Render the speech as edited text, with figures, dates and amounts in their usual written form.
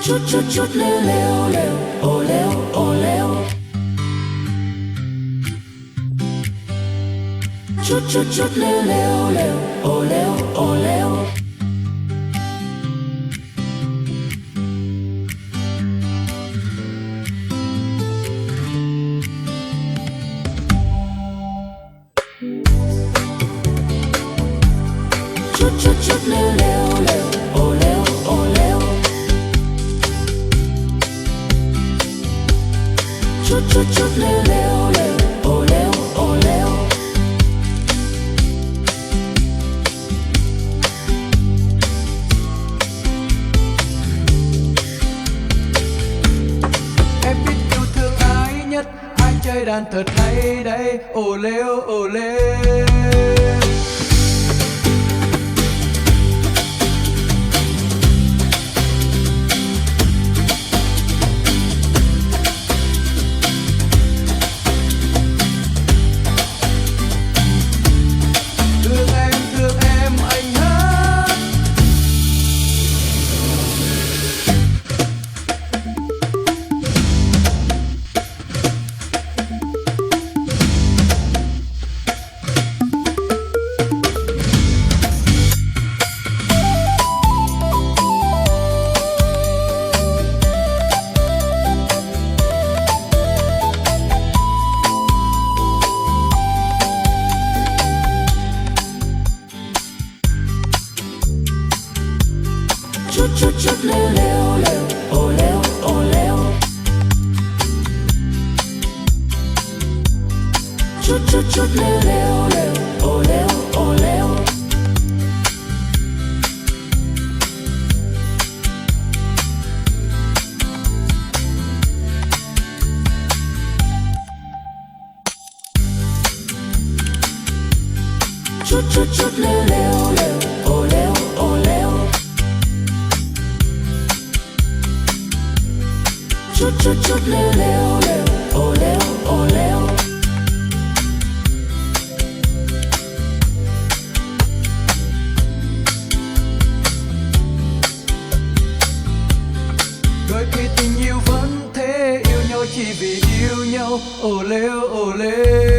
chút chút chút lêu lêu lêu, ô lêu ô lêu. Chút chút chút lêu lêu lêu, ô lêu ô lêu. Chút chút chút lêu lêu lêu, ô lêu ô lêu. Chút chút chút lêu lêu lêu, ô lêu ô lêu. Em biết yêu thương ai nhất, ai chơi đàn thật hay đây, ô lêu ô lêu. Thương em anh hát. Chút chút chút lêu lêu lêu, ô lêu ô lêu. Chút chút chút lêu lêu lêu, ô lêu ô lêu. Chút chút chút lêu lêu lêu, ô lêu ô lêu. Chút chút chút lêu lêu lêu, ô lêu ô lêu. Đôi khi tình yêu vẫn thế, yêu nhau chỉ vì yêu nhau, ô lêu ô lêu.